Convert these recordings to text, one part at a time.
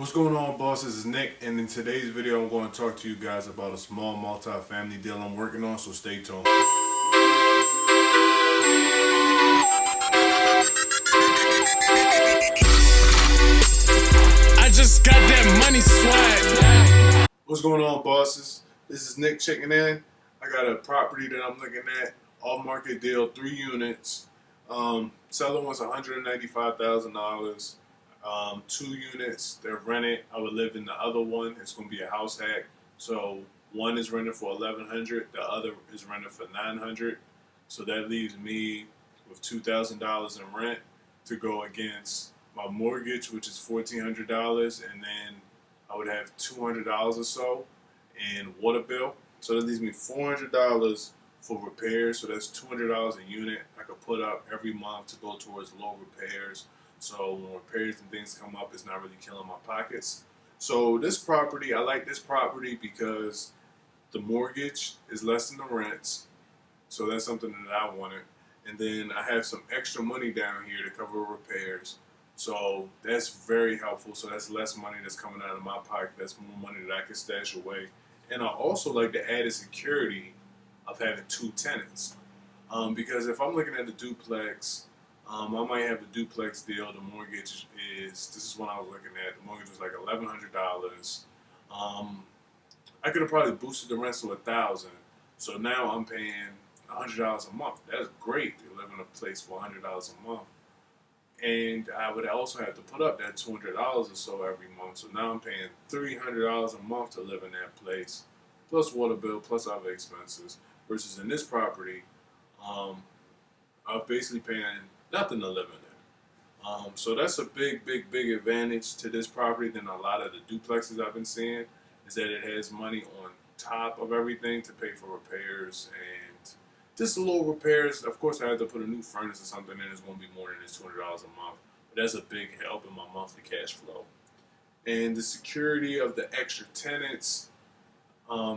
What's going on, boss? This is Nick, and in today's video I'm going to talk to you guys about a small multi-family deal I'm working on, so stay tuned. I just got that money swag. What's going on, bosses? This is Nick checking in. I got a property that I'm looking at, off-market deal, 3 units. Seller wants $195,000. 2 units, they're rented. I would live in the other one. It's going to be a house hack. So one is rented for $1,100. The other is rented for $900. So that leaves me with $2,000 in rent to go against my mortgage, which is $1,400, and then I would have $200 or so in water bill. So that leaves me $400 for repairs. So that's $200 a unit I could put up every month to go towards low repairs. So when repairs and things come up, it's not really killing my pockets. So this property, I like this property because the mortgage is less than the rents. So that's something that I wanted. And then I have some extra money down here to cover repairs. So that's very helpful. So that's less money that's coming out of my pocket. That's more money that I can stash away. And I also like the added security of having 2 tenants. Because if I'm looking at the duplex, I might have the duplex deal. The mortgage this is what I was looking at. The mortgage was like $1,100. I could have probably boosted the rent to $1,000. So now I'm paying $100 a month. That's great to live in a place for $100 a month. And I would also have to put up that $200 or so every month. So now I'm paying $300 a month to live in that place, plus water bill, plus other expenses. Versus in this property, I'm basically paying nothing to live in it. So that's a big advantage to this property than a lot of the duplexes I've been seeing, is that it has money on top of everything to pay for repairs and just a little repairs. Of course, I had to put a new furnace or something in. It's going to be more than this $200 a month. But that's a big help in my monthly cash flow. And the security of the extra tenants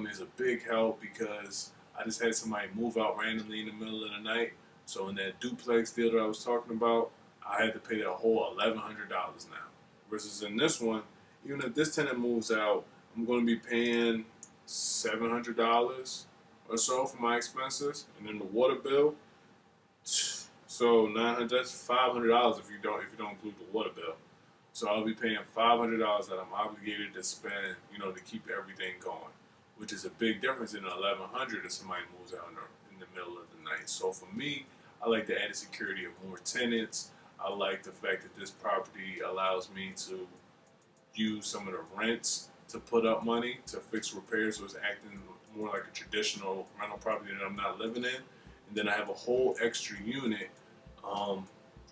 is a big help because I just had somebody move out randomly in the middle of the night. So in that duplex deal that I was talking about, I had to pay that whole $1,100 now. Versus in this one, even if this tenant moves out, I'm going to be paying $700 or so for my expenses, and then the water bill. So $900, that's $500 if you don't include the water bill. So I'll be paying $500 that I'm obligated to spend, to keep everything going, which is a big difference in $1,100 if somebody moves out in the middle of the night. So for me, I like the added security of more tenants. I like the fact that this property allows me to use some of the rents to put up money to fix repairs, so it's acting more like a traditional rental property that I'm not living in. And then I have a whole extra unit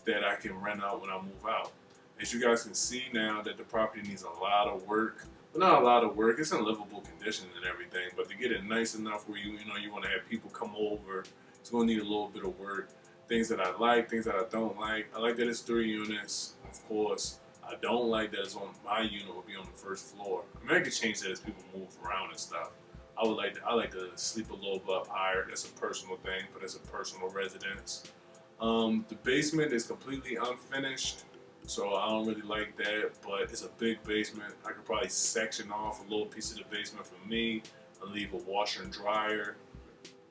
that I can rent out when I move out. As you guys can see now that the property needs a lot of work. But not a lot of work, it's in livable condition and everything, but to get it nice enough where you want to have people come over, it's going to need a little bit of work. Things that I like, things that I don't like. I like that it's 3 units, of course. I don't like that it's on my unit will be on the first floor. I mean, I could change that as people move around and stuff. I like to sleep a little bit up higher. That's a personal thing, but it's a personal residence. The basement is completely unfinished, so I don't really like that, but it's a big basement. I could probably section off a little piece of the basement for me and leave a washer and dryer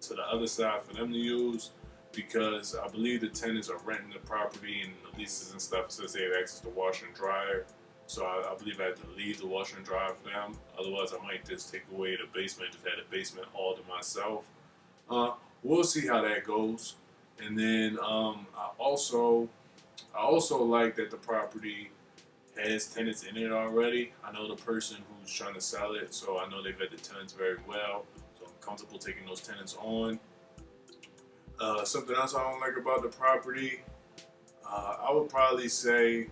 to the other side for them to use, because I believe the tenants are renting the property and the leases and stuff says they have access to washer and dryer. So I believe I have to leave the washer and dryer for them. Otherwise, I might just take away the basement, just have the basement all to myself. We'll see how that goes. And then I also like that the property has tenants in it already. I know the person who's trying to sell it, so I know they've vet the tenants very well. So I'm comfortable taking those tenants on. Something else I don't like about the property, I would probably say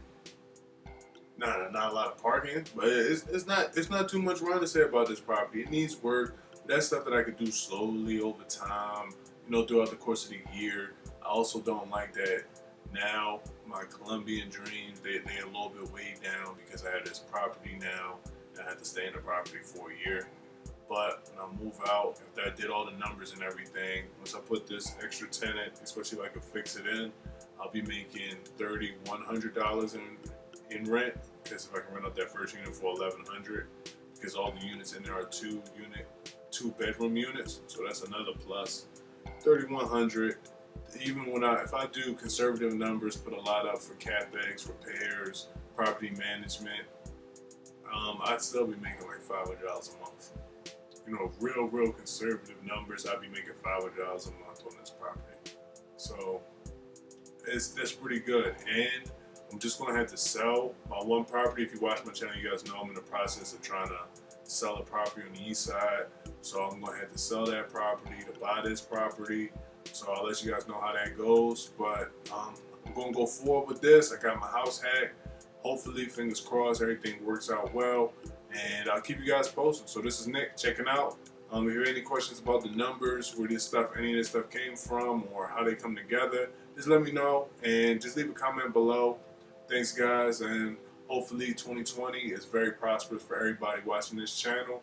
not a lot of parking, but it's not too much wrong to say about this property. It needs work. But that's stuff that I could do slowly over time, throughout the course of the year. I also don't like that now my Colombian dreams they're a little bit weighed down because I have this property now and I have to stay in the property for a year. But when I move out, if I did all the numbers and everything, once I put this extra tenant, especially if I could fix it in, I'll be making $3,100 in rent contest if I can rent out that first unit for $1,100 because all the units in there are two bedroom units. So that's another plus. $3,100. Even when if I do conservative numbers, put a lot up for capex, repairs, property management, I'd still be making like $500 a month. You know, real conservative numbers, I'd be making $500 a month on this property. So that's pretty good. And I'm just gonna have to sell my one property. If you watch my channel, you guys know I'm in the process of trying to sell a property on the east side. So I'm gonna have to sell that property to buy this property. So I'll let you guys know how that goes. But I'm gonna go forward with this. I got my house hacked. Hopefully, fingers crossed, everything works out well. And I'll keep you guys posted. So this is Nick checking out. If you have any questions about the numbers, where this stuff, any of this stuff came from, or how they come together, just let me know and just leave a comment below. Thanks, guys, and hopefully 2020 is very prosperous for everybody watching this channel.